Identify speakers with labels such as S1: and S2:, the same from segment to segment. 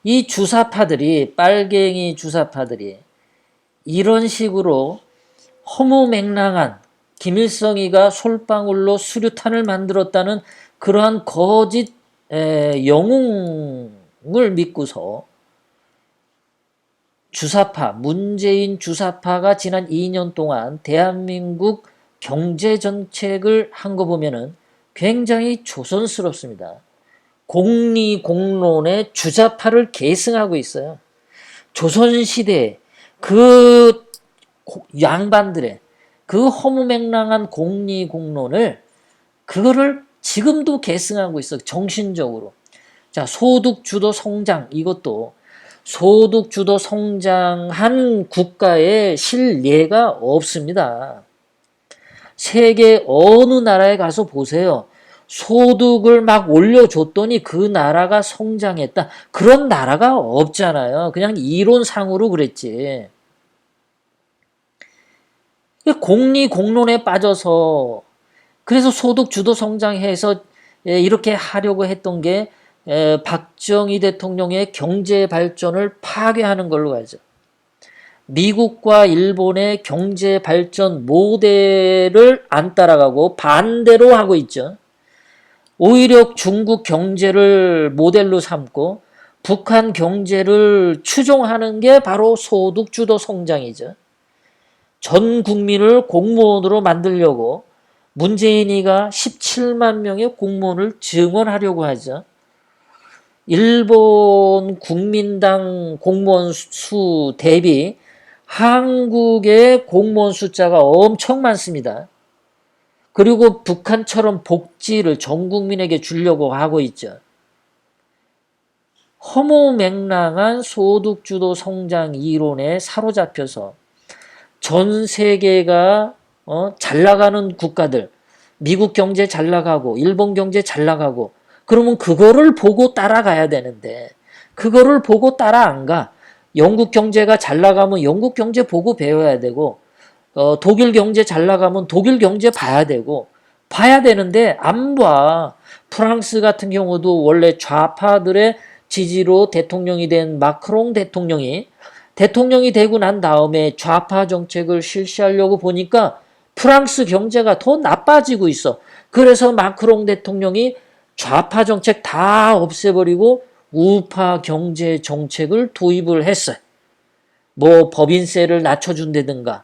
S1: 이 주사파들이, 빨갱이 주사파들이 이런 식으로 허무맹랑한 김일성이가 솔방울로 수류탄을 만들었다는 그러한 거짓 영웅을 믿고서 주사파, 문재인 주사파가 지난 2년 동안 대한민국 경제정책을 한 거 보면은 굉장히 조선스럽습니다. 공리공론의 주자파를 계승하고 있어요. 조선시대에 그 양반들의 그 허무맹랑한 공리공론을 그거를 지금도 계승하고 있어. 정신적으로. 자, 소득주도 성장, 이것도 소득주도 성장한 국가의 실예가 없습니다. 세계 어느 나라에 가서 보세요. 소득을 막 올려줬더니 그 나라가 성장했다. 그런 나라가 없잖아요. 그냥 이론상으로 그랬지. 공리공론에 빠져서 그래서 소득주도 성장해서 이렇게 하려고 했던 게 박정희 대통령의 경제 발전을 파괴하는 걸로 가죠. 미국과 일본의 경제 발전 모델을 안 따라가고 반대로 하고 있죠. 오히려 중국 경제를 모델로 삼고 북한 경제를 추종하는 게 바로 소득주도 성장이죠. 전 국민을 공무원으로 만들려고 문재인이가 17만 명의 공무원을 증원하려고 하죠. 일본 국민당 공무원 수 대비 한국의 공무원 숫자가 엄청 많습니다. 그리고 북한처럼 복지를 전 국민에게 주려고 하고 있죠. 허무맹랑한 소득주도 성장 이론에 사로잡혀서 전 세계가 잘 나가는 국가들, 미국 경제 잘 나가고 일본 경제 잘 나가고 그러면 그거를 보고 따라가야 되는데 그거를 보고 따라 안 가. 영국 경제가 잘 나가면 영국 경제 보고 배워야 되고 독일 경제 잘 나가면 독일 경제 봐야 되고 봐야 되는데 안 봐. 프랑스 같은 경우도 원래 좌파들의 지지로 대통령이 된 마크롱 대통령이 되고 난 다음에 좌파 정책을 실시하려고 보니까 프랑스 경제가 더 나빠지고 있어. 그래서 마크롱 대통령이 좌파 정책 다 없애버리고 우파 경제 정책을 도입을 했어요. 뭐 법인세를 낮춰준다든가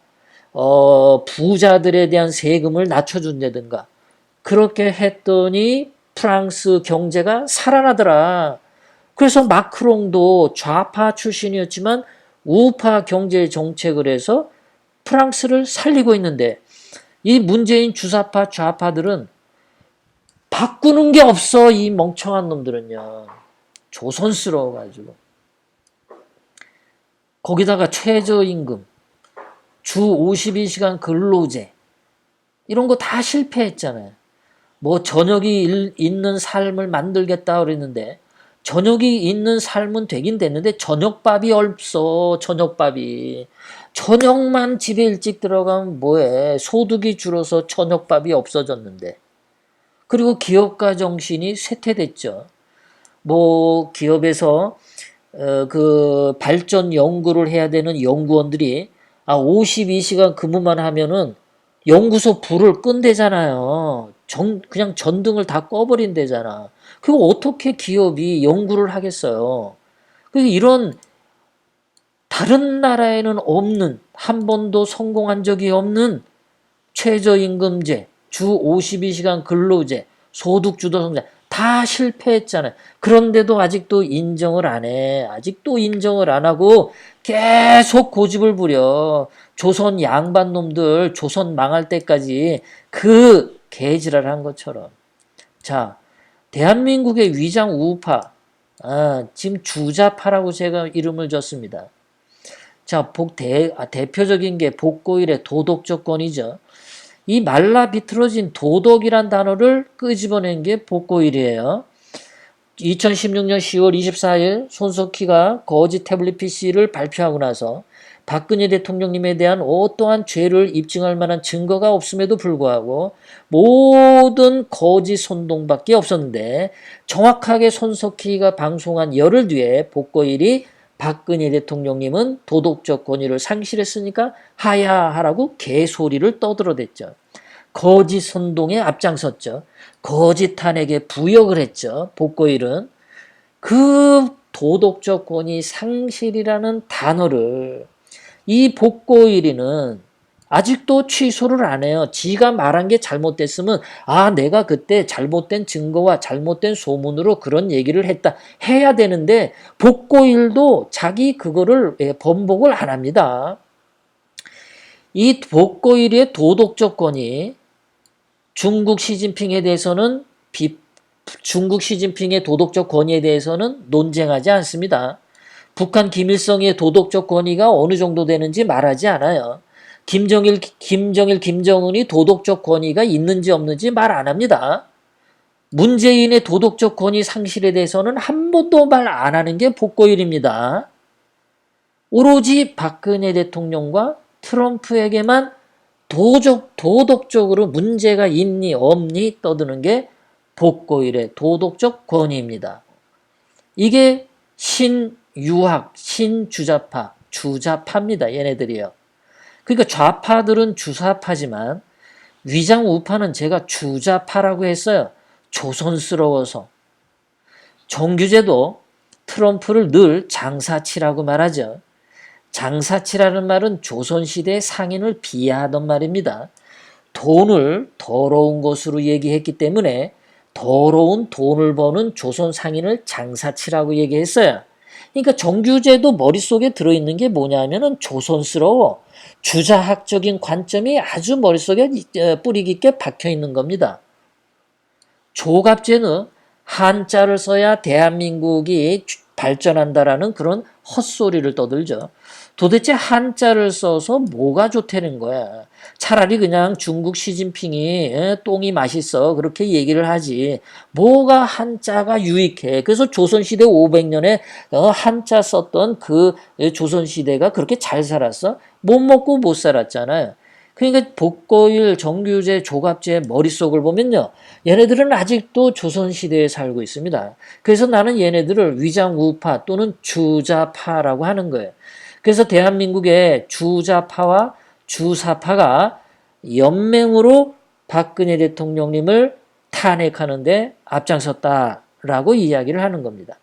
S1: 부자들에 대한 세금을 낮춰준다든가 그렇게 했더니 프랑스 경제가 살아나더라. 그래서 마크롱도 좌파 출신이었지만 우파 경제 정책을 해서 프랑스를 살리고 있는데 이 문재인 주사파 좌파들은 바꾸는 게 없어. 이 멍청한 놈들은요. 조선스러워가지고. 거기다가 최저임금, 주 52시간 근로제 이런 거 다 실패했잖아요. 뭐 저녁이 있는 삶을 만들겠다 그랬는데 저녁이 있는 삶은 되긴 됐는데 저녁밥이 없어. 저녁밥이. 저녁만 집에 일찍 들어가면 뭐해. 소득이 줄어서 저녁밥이 없어졌는데. 그리고 기업가 정신이 쇠퇴됐죠. 뭐 기업에서 그 발전 연구를 해야 되는 연구원들이 52시간 근무만 하면은 연구소 불을 끈대잖아요. 그냥 전등을 다 꺼버린대잖아. 그거 어떻게 기업이 연구를 하겠어요? 이런 다른 나라에는 없는, 한 번도 성공한 적이 없는 최저임금제, 주 52시간 근로제, 소득주도 성장 다 실패했잖아요. 그런데도 아직도 인정을 안 해. 아직도 인정을 안 하고 계속 고집을 부려. 조선 양반놈들 조선 망할 때까지 그 개지랄 한 것처럼. 자, 대한민국의 위장 우파, 지금 주자파라고 제가 이름을 줬습니다. 자, 대표적인 게 복고일의 도덕조건이죠. 이 말라 비틀어진 도덕이란 단어를 끄집어낸 게 복고일이에요. 2016년 10월 24일 손석희가 거짓 태블릿 PC를 발표하고 나서 박근혜 대통령님에 대한 어떠한 죄를 입증할 만한 증거가 없음에도 불구하고 모든 거짓 선동밖에 없었는데 정확하게 손석희가 방송한 열흘 뒤에 복고일이 박근혜 대통령님은 도덕적 권위를 상실했으니까 하야하라고 개소리를 떠들어댔죠. 거짓 선동에 앞장섰죠. 거짓 탄핵에 부역을 했죠. 복고일은. 그 도덕적 권위 상실이라는 단어를 이 복고일이는 아직도 취소를 안 해요. 지가 말한 게 잘못됐으면 내가 그때 잘못된 증거와 잘못된 소문으로 그런 얘기를 했다 해야 되는데 복고일도 자기 그거를 번복을 안 합니다. 이 복고일의 도덕적 권위 중국 시진핑에 대해서는 중국 시진핑의 도덕적 권위에 대해서는 논쟁하지 않습니다. 북한 김일성의 도덕적 권위가 어느 정도 되는지 말하지 않아요. 김정일, 김정은이 도덕적 권위가 있는지 없는지 말 안 합니다. 문재인의 도덕적 권위 상실에 대해서는 한 번도 말 안 하는 게 복고일입니다. 오로지 박근혜 대통령과 트럼프에게만 도덕적으로 문제가 있니 없니 떠드는 게 복고일의 도덕적 권위입니다. 이게 신유학, 신주자파, 주자파입니다. 얘네들이요. 그러니까 좌파들은 주사파지만 위장 우파는 제가 주자파라고 했어요. 조선스러워서. 정규제도 트럼프를 늘 장사치라고 말하죠. 장사치라는 말은 조선시대의 상인을 비하하던 말입니다. 돈을 더러운 것으로 얘기했기 때문에 더러운 돈을 버는 조선 상인을 장사치라고 얘기했어요. 그러니까 정규제도 머릿속에 들어있는 게 뭐냐면은 조선스러워. 주자학적인 관점이 아주 머릿속에 뿌리 깊게 박혀 있는 겁니다. 조갑제는 한자를 써야 대한민국이 발전한다라는 그런 헛소리를 떠들죠. 도대체 한자를 써서 뭐가 좋다는 거야. 차라리 그냥 중국 시진핑이 똥이 맛있어 그렇게 얘기를 하지. 뭐가 한자가 유익해. 그래서 조선시대 500년에 한자 썼던 그 조선시대가 그렇게 잘 살았어? 못 먹고 못 살았잖아요. 그러니까 복고일, 정규제, 조갑제 머릿속을 보면요. 얘네들은 아직도 조선시대에 살고 있습니다. 그래서 나는 얘네들을 위장우파 또는 주자파라고 하는 거예요. 그래서 대한민국의 주자파와 주사파가 연맹으로 박근혜 대통령님을 탄핵하는데 앞장섰다라고 이야기를 하는 겁니다.